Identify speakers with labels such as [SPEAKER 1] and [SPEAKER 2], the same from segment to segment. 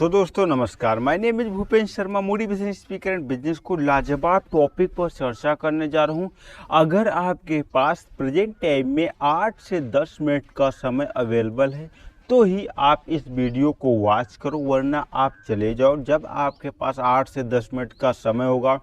[SPEAKER 1] सो दोस्तों नमस्कार, my name is Bhupendra Sharma, Moody business speaker and business को लाजवाब टॉपिक पर चर्चा करने जा रहा हूं। अगर आपके पास प्रेजेंट टाइम में 8 से 10 मिनट का समय अवेलेबल है तो ही आप इस वीडियो को वॉच करो, वरना आप चले जाओ। जब आपके पास 8 से 10 मिनट का समय होगा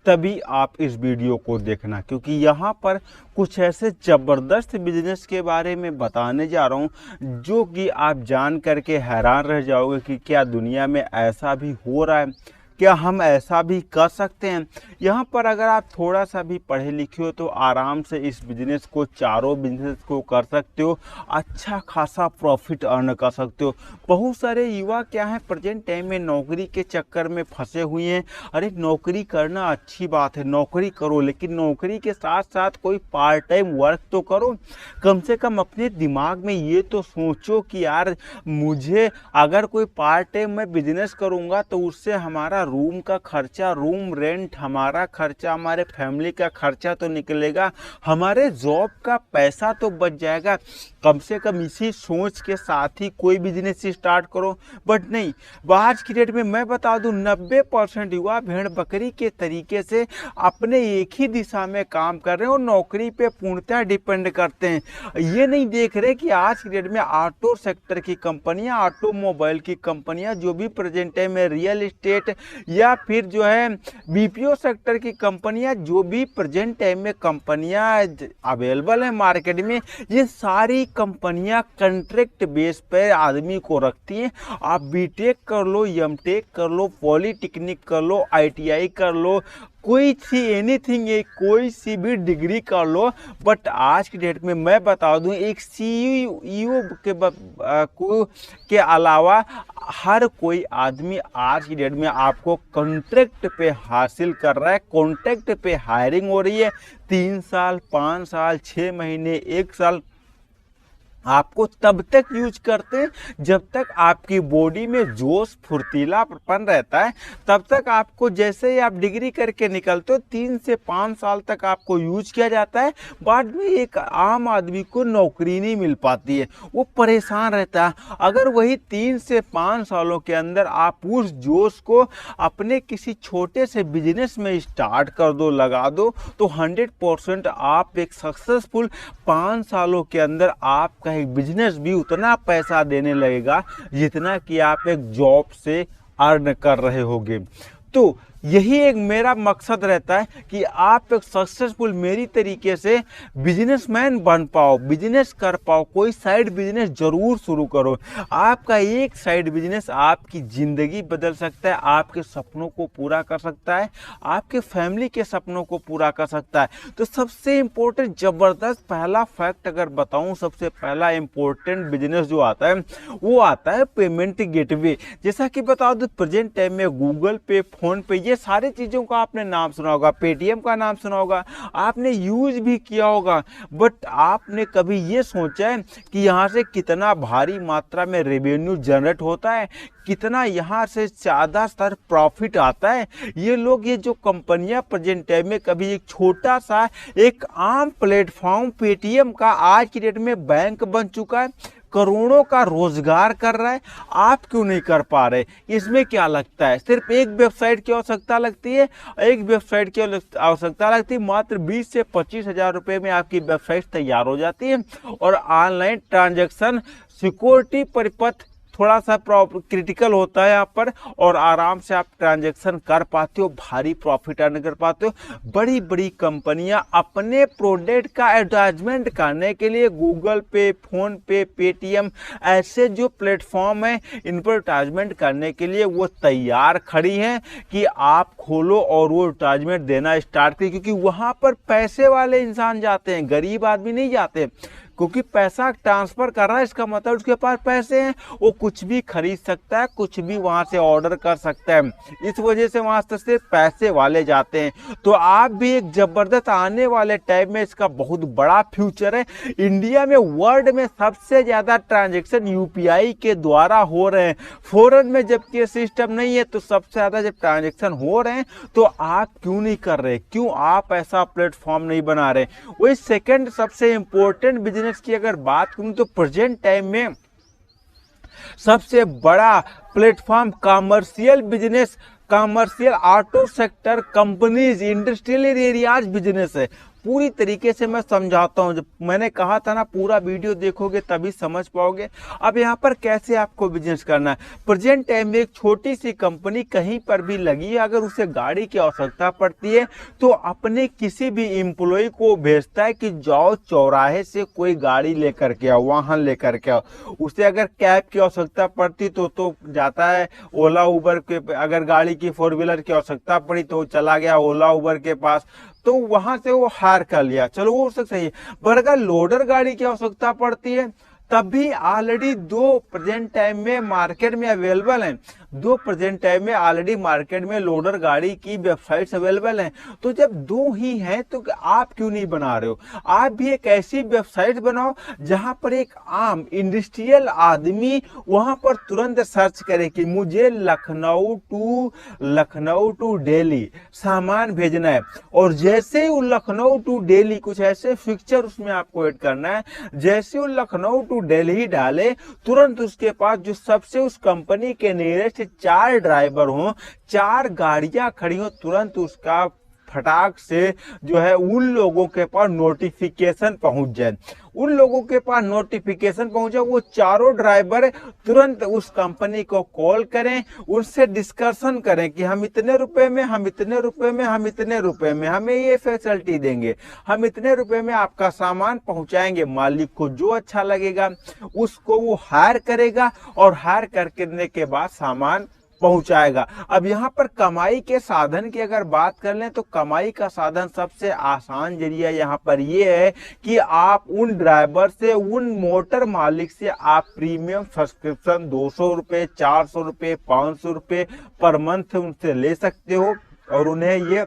[SPEAKER 1] तभी आप इस वीडियो को देखना, क्योंकि यहाँ पर कुछ ऐसे ज़बरदस्त बिजनेस के बारे में बताने जा रहा हूँ जो कि आप जान करके हैरान रह जाओगे कि क्या दुनिया में ऐसा भी हो रहा है, क्या हम ऐसा भी कर सकते हैं। यहाँ पर अगर आप थोड़ा सा भी पढ़े लिखे हो तो आराम से इस बिज़नेस को, चारों बिजनेस को कर सकते हो, अच्छा खासा प्रॉफिट अर्न कर सकते हो। बहुत सारे युवा क्या है, प्रेजेंट टाइम में नौकरी के चक्कर में फंसे हुए हैं। अरे नौकरी करना अच्छी बात है, नौकरी करो, लेकिन नौकरी के साथ साथ कोई पार्ट टाइम वर्क तो करो। कम से कम अपने दिमाग में ये तो सोचो कि यार मुझे अगर कोई पार्ट टाइम मैं बिजनेस करूँगा तो उससे हमारा रूम का खर्चा, रूम रेंट, हमारा खर्चा, हमारे फैमिली का खर्चा तो निकलेगा, हमारे जॉब का पैसा तो बच जाएगा। कम से कम इसी सोच के साथ ही कोई बिजनेस स्टार्ट करो। बट नहीं, आज की डेट में मैं बता दूं 90% युवा भेड़ बकरी के तरीके से अपने एक ही दिशा में काम कर रहे हैं और नौकरी पे पूर्णतः डिपेंड करते हैं। ये नहीं देख रहे कि आज की डेट में ऑटो सेक्टर की कंपनियां, ऑटोमोबाइल की कंपनियां, जो भी प्रेजेंट टाइम में रियल इस्टेट या फिर जो है बीपीओ सेक्टर की कंपनियां, जो भी प्रेजेंट टाइम में कंपनियां अवेलेबल है मार्केट में, ये सारी कंपनियां कॉन्ट्रैक्ट बेस पे आदमी को रखती हैं। आप बीटेक कर लो, एमटेक कर लो, पॉलीटेक्निक कर लो, आईटीआई कर लो, कोई सी एनीथिंग, कोई सी भी डिग्री कर लो। बट आज की डेट में मैं बता दूं, एक सीईओ के अलावा हर कोई आदमी आज की डेट में आपको कॉन्ट्रैक्ट पे हासिल कर रहा है, कॉन्ट्रैक्ट पे हायरिंग हो रही है। 3 साल, 5 साल, 6 महीने, 1 साल आपको तब तक यूज करते हैं जब तक आपकी बॉडी में जोश फुर्तीलापन रहता है। तब तक आपको, जैसे ही आप डिग्री करके निकलते हो, 3 से 5 साल तक आपको यूज किया जाता है। बाद में एक आम आदमी को नौकरी नहीं मिल पाती है, वो परेशान रहता है। अगर वही 3 से 5 सालों के अंदर आप उस जोश को अपने किसी छोटे से बिजनेस में स्टार्ट कर दो, लगा दो, तो 100% आप एक सक्सेसफुल 5 सालों के अंदर आपका एक बिजनेस भी उतना पैसा देने लगेगा जितना कि आप एक जॉब से अर्न कर रहे होगे। तो यही एक मेरा मकसद रहता है कि आप एक सक्सेसफुल, मेरी तरीके से बिजनेसमैन बन पाओ, बिजनेस कर पाओ। कोई साइड बिजनेस जरूर शुरू करो। आपका एक साइड बिजनेस आपकी ज़िंदगी बदल सकता है, आपके सपनों को पूरा कर सकता है, आपके फैमिली के सपनों को पूरा कर सकता है। तो सबसे इम्पोर्टेंट ज़बरदस्त पहला फैक्ट अगर बताऊं, सबसे पहला इम्पोर्टेंट बिजनेस जो आता है वो आता है पेमेंट गेटवे। जैसा कि बता दो, प्रेजेंट टाइम में गूगल पे, फोन पे, ये सारी चीज़ों का आपने नाम सुना होगा, पेटीएम का नाम सुना होगा, आपने यूज भी किया होगा। बट आपने कभी ये सोचा है कि यहाँ से कितना भारी मात्रा में रेवेन्यू जनरेट होता है, कितना यहाँ से ज़्यादा स्तर प्रॉफिट आता है? ये लोग, ये जो कंपनियां प्रेजेंट टाइम में, कभी एक छोटा सा एक आम प्लेटफॉर्म पेटीएम का आज की डेट में बैंक बन चुका है, करोड़ों का रोजगार कर रहा है। आप क्यों नहीं कर पा रहे? इसमें क्या लगता है? सिर्फ एक वेबसाइट की आवश्यकता लगती है, एक वेबसाइट की आवश्यकता लगती है, मात्र 20 से 25 हज़ार रुपये में आपकी वेबसाइट तैयार हो जाती है। और ऑनलाइन ट्रांजैक्शन सिक्योरिटी परिपथ थोड़ा सा क्रिटिकल होता है यहाँ पर, और आराम से आप ट्रांजैक्शन कर पाते हो, भारी प्रॉफिट अर्न कर पाते हो। बड़ी बड़ी कंपनियां अपने प्रोडक्ट का एडवर्टाइजमेंट करने के लिए गूगल पे, फोन पे, पेटीएम, ऐसे जो प्लेटफॉर्म है, इन पर एडवर्टाइजमेंट करने के लिए वो तैयार खड़ी हैं कि आप खोलो और वो एडवर्टाइजमेंट देना स्टार्ट करिए। क्योंकि वहाँ पर पैसे वाले इंसान जाते हैं, गरीब आदमी नहीं जाते। क्योंकि पैसा ट्रांसफर कर रहा है, इसका मतलब उसके पास पैसे हैं, वो कुछ भी खरीद सकता है, कुछ भी वहां से ऑर्डर कर सकता है। इस वजह से वहां से सिर्फ पैसे वाले जाते हैं। तो आप भी एक जबरदस्त, आने वाले टाइम में इसका बहुत बड़ा फ्यूचर है। इंडिया में, वर्ल्ड में सबसे ज्यादा ट्रांजेक्शन यूपीआई के द्वारा हो रहे हैं। फॉरेन में जबकि ये सिस्टम नहीं है, तो सबसे ज्यादा जब ट्रांजेक्शन हो रहे हैं तो आप क्यों नहीं कर रहे? क्यों आप ऐसा प्लेटफॉर्म नहीं बना रहे? वही सेकंड सबसे इंपॉर्टेंट बिजनेस की अगर बात करूं तो प्रेजेंट टाइम में सबसे बड़ा platform commercial business, commercial auto sector companies, industrial areas business है। पूरी तरीके से मैं समझाता हूँ, जब मैंने कहा था ना पूरा वीडियो देखोगे तभी समझ पाओगे। अब यहाँ पर कैसे आपको बिजनेस करना है। प्रेजेंट टाइम में एक छोटी सी कंपनी कहीं पर भी लगी है, अगर उसे गाड़ी की आवश्यकता पड़ती है तो अपने किसी भी एम्प्लॉय को भेजता है कि जाओ चौराहे से कोई गाड़ी लेकर के आओ, वाहन लेकर के आओ। उसे अगर कैब की आवश्यकता पड़ती तो जाता है ओला उबर के, अगर गाड़ी की 4 व्हीलर की आवश्यकता पड़ी तो चला गया ओला उबर के पास, तो वहां से वो हायर कर लिया, चलो वो सही है। पर अगर लोडर गाड़ी की आवश्यकता पड़ती है तब भी ऑलरेडी 2 प्रेजेंट टाइम में मार्केट में अवेलेबल हैं, 2 प्रेजेंट टाइम में ऑलरेडी मार्केट में लोडर गाड़ी की वेबसाइट्स अवेलेबल हैं। तो जब 2 ही हैं तो आप क्यों नहीं बना रहे हो। आप भी एक ऐसी वेबसाइट बनाओ जहां पर एक आम इंडस्ट्रियल आदमी वहां पर तुरंत सर्च करे कि मुझे लखनऊ टू दिल्ली सामान भेजना है, और जैसे ही वो लखनऊ टू दिल्ली, कुछ ऐसे फिक्चर उसमें आपको ऐड करना है, जैसे वो लखनऊ टू दिल्ली डाले तुरंत उसके पास जो सबसे उस कंपनी के नियरेस्ट 4 ड्राइवर हों, 4 गाड़ियां खड़ी हों, तुरंत उसका फटाक से जो है उन लोगों के पास नोटिफिकेशन पहुंच जाए, उन लोगों के पास नोटिफिकेशन पहुंचे, वो चारों ड्राइवर तुरंत उस कंपनी को कॉल करें, उनसे डिस्कशन करें कि हम इतने रुपए में, हम इतने रुपए में, हम इतने रुपए में हमें ये फैसिलिटी देंगे, हम इतने रुपए में आपका सामान पहुंचाएंगे। मालिक को जो अच्छा लगेगा उसको वो हायर करेगा, और हायर करने के बाद सामान पहुंचाएगा। अब यहाँ पर कमाई के साधन की अगर बात कर लें तो कमाई का साधन सबसे आसान जरिया यहाँ पर ये है कि आप उन ड्राइवर से, उन मोटर मालिक से आप प्रीमियम सब्सक्रिप्शन 200 रुपये, 400 रुपये, 500 रुपये पर मंथ उनसे ले सकते हो और उन्हें ये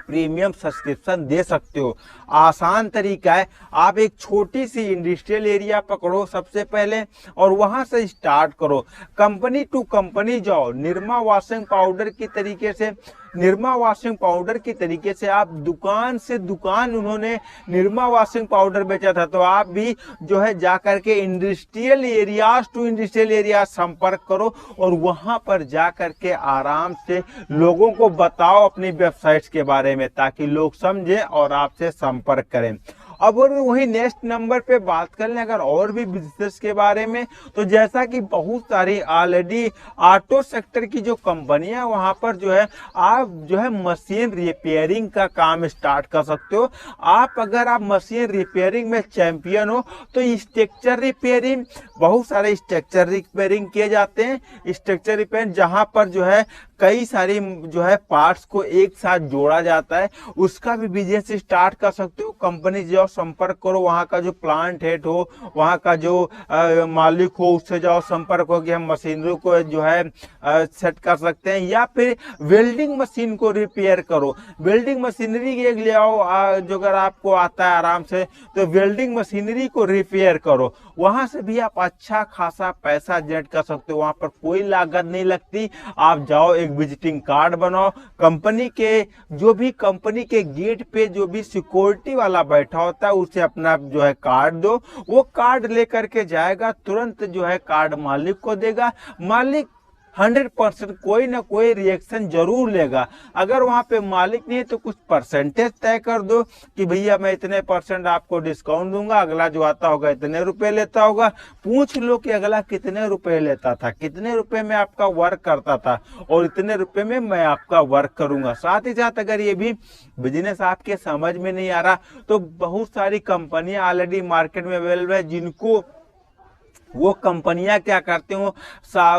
[SPEAKER 1] प्रीमियम सब्सक्रिप्शन दे सकते हो। आसान तरीका है, आप एक छोटी सी इंडस्ट्रियल एरिया पकड़ो सबसे पहले और वहां से स्टार्ट करो। कंपनी टू कंपनी जाओ, निरमा वॉशिंग पाउडर की तरीके से, निरमा वॉशिंग पाउडर की तरीके से आप दुकान से दुकान, उन्होंने निरमा वॉशिंग पाउडर बेचा था तो आप भी जो है जा करके industrial areas to industrial area संपर्क करो और वहां पर जा करके आराम से लोगों को बताओ अपनी वेबसाइट्स के बारे में, ताकि लोग समझें और आपसे संपर्क करें। अब वही नेक्स्ट नंबर पे बात कर लें अगर और भी बिजनेस के बारे में, तो जैसा कि बहुत सारी ऑलरेडी ऑटो सेक्टर की जो कंपनियां वहां पर जो है आप जो है मशीन रिपेयरिंग का काम स्टार्ट कर सकते हो। अगर आप मशीन रिपेयरिंग में चैंपियन हो तो स्ट्रक्चर रिपेयरिंग, बहुत सारे स्ट्रक्चर रिपेयरिंग किए जाते हैं। स्ट्रक्चर रिपेयरिंग जहां पर जो है कई सारी जो है पार्ट्स को एक साथ जोड़ा जाता है, उसका भी बिजनेस स्टार्ट कर सकते हो। कंपनी जाओ संपर्क करो, वहाँ का जो प्लांट हेड हो, वहाँ का जो मालिक हो, उससे जाओ संपर्क हो कि हम मशीनरी को जो है सेट कर सकते हैं, या फिर वेल्डिंग मशीन को रिपेयर करो। वेल्डिंग मशीनरी एक ले आओ जो अगर आपको आता है आराम से, तो वेल्डिंग मशीनरी को रिपेयर करो, वहां से भी आप अच्छा खासा पैसा जनरेट कर सकते हो। वहां पर कोई लागत नहीं लगती। आप जाओ एक विजिटिंग कार्ड बनाओ, कंपनी के जो भी कंपनी के गेट पे जो भी सिक्योरिटी वाला बैठा होता है उसे अपना जो है कार्ड दो, वो कार्ड लेकर के जाएगा, तुरंत जो है कार्ड मालिक को देगा। मालिक 100% कोई ना कोई रिएक्शन जरूर लेगा। अगर वहां पे मालिक नहीं है तो कुछ परसेंटेज तय कर दो कि भैया मैं इतने % आपको डिस्काउंट दूंगा, अगला जो आता होगा इतने रुपए लेता होगा। पूछ लो कि अगला कितने रुपए लेता था, कितने रुपए में आपका वर्क करता था, और इतने रुपए में मैं आपका वर्क करूंगा। साथ ही साथ अगर ये भी बिजनेस आपके समझ में नहीं आ रहा तो बहुत सारी कंपनियां ऑलरेडी मार्केट में अवेलेबल है, जिनको वो कंपनियां क्या करते हो,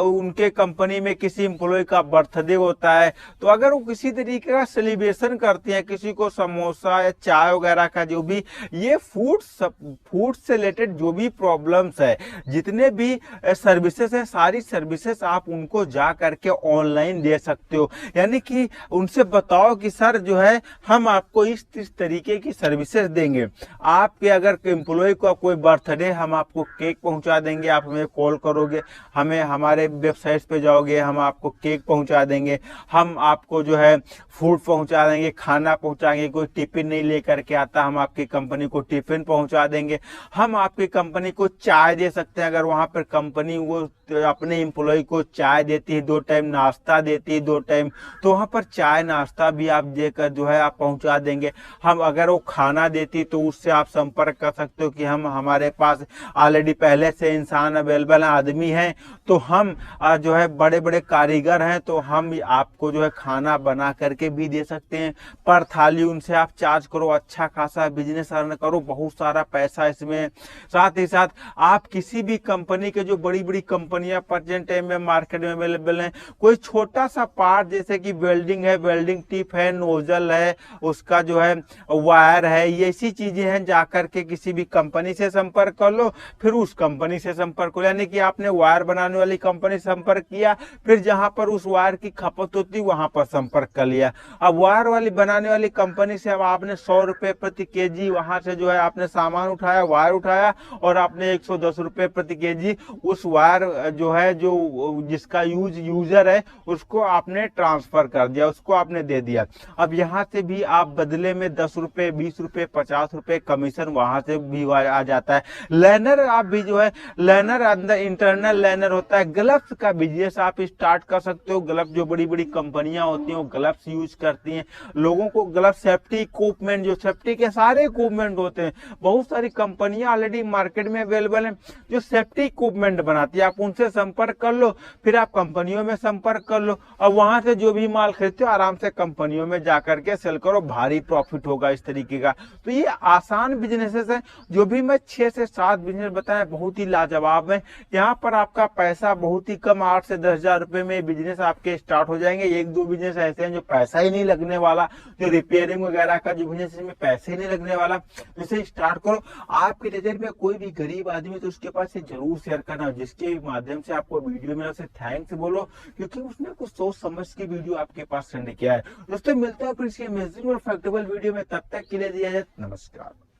[SPEAKER 1] उनके कंपनी में किसी एम्प्लॉय का बर्थडे होता है तो अगर वो किसी तरीके का सेलिब्रेशन करते हैं, किसी को समोसा या चाय वगैरह का, जो भी ये फूड से रिलेटेड जो भी प्रॉब्लम्स है, जितने भी सर्विसेज है, सारी सर्विसेज आप उनको जा करके ऑनलाइन दे सकते हो। यानी कि उनसे बताओ कि सर जो है हम आपको इस तरीके की सर्विसेज देंगे। आपके अगर एम्प्लॉय का कोई बर्थडे, हम आपको केक पहुंचा देंगे, चाहेंगे आप हमें कॉल करोगे, हमें हमारे वेबसाइट्स पे जाओगे, हम आपको केक पहुंचा देंगे, हम आपको जो है फूड पहुंचा देंगे, खाना पहुंचाएंगे। कोई टिफिन नहीं लेकर के आता, हम आपकी कंपनी को टिफिन पहुंचा देंगे। हम आपकी कंपनी को चाय दे सकते हैं, अगर वहां पर कंपनी वो अपने एम्प्लॉय को चाय देती है, 2 टाइम नाश्ता देती है, 2 टाइम, तो वहां पर चाय नाश्ता भी आप देकर जो है आप पहुंचा देंगे। हम अगर वो खाना देती तो उससे आप संपर्क कर सकते हो कि हम हमारे पास ऑलरेडी पहले से इंसान अवेलेबल है, आदमी हैं, तो हम जो है बड़े बड़े कारीगर हैं, तो हम आपको जो है खाना बना करके भी दे सकते हैं। पर थाली उनसे आप चार्ज करो, अच्छा खासा बिजनेस अर्न करो, बहुत सारा पैसा इसमें। साथ ही साथ आप किसी भी कंपनी के, जो बड़ी बड़ी कंपनियां प्रेजेंट टाइम में मार्केट में अवेलेबल हैं, कोई छोटा सा पार्ट जैसे कि वेल्डिंग है, वेल्डिंग टिप है, नोजल है, उसका जो है वायर है, ये ऐसी चीजें हैं, जाकर के किसी भी कंपनी से संपर्क कर लो, फिर उस कंपनी से संपर्क करो। यानी कि आपने वायर बनाने वाली कंपनी से संपर्क किया, फिर जहां पर उस वायर की खपत होती वहां पर संपर्क कर लिया। अब वायर वाली बनाने वाली कंपनी से अब आपने 100 रुपए प्रति केजी वहां से जो है आपने सामान उठाया, वायर उठाया, और आपने 110 रुपए प्रति केजी उस वायर जो है, जो जिसका यूजर है, उसको आपने ट्रांसफर कर दिया, उसको आपने दे दिया। अब यहाँ से भी आप बदले में 10 रुपए, 20 रुपए, 50 रुपए कमीशन वहां से भी आ जाता है। लर्नर आप भी जो है, लर्नर अंदर इंटरनल लर्नर होता है। ग्लव्स का बिजनेस आप स्टार्ट कर सकते हो। ग्लव्स जो बड़ी बड़ी कंपनियां होती हैं वो ग्लव्स यूज करती हैं, लोगों को ग्लव्स, सेफ्टी इक्विपमेंट, जो सेफ्टी के सारे इक्विपमेंट होते हैं, बहुत सारी कंपनियां ऑलरेडी मार्केट में अवेलेबल हैं जो सेफ्टी इक्विपमेंट बनाती है। आप उनसे संपर्क कर लो, फिर आप कंपनियों में संपर्क कर लो, और वहां से जो भी माल खरीदते हो आराम से कंपनियों में जाकर के सेल करो, भारी प्रॉफिट होगा इस तरीके का। तो ये आसान बिजनेसेस है, जो भी मैं 6 से 7 बिजनेस बताए बहुत ही लाजवाब है। यहाँ पर आपका पैसा बहुत ही कम, 8 से 10 हजार रुपए में बिजनेस आपके स्टार्ट हो जाएंगे। 1-2 बिजनेस ऐसे हैं जो पैसा ही नहीं लगने वाला, जो रिपेयरिंग वगैरह का जो बिजनेस में पैसे ही नहीं लगने वाला, इसे स्टार्ट करो। आपकी नजर में कोई भी गरीब आदमी तो उसके पास से जरूर शेयर करना, जिसके माध्यम से आपको वीडियो में उसे थैंक्स बोलो, क्योंकि उसने कुछ सोच समझ के वीडियो आपके पास सेंड किया है। दोस्तों मिलता है फिर इसी अमेजिंग और फैक्टेबल वीडियो में, तब तक के लिए दिया जाए नमस्कार।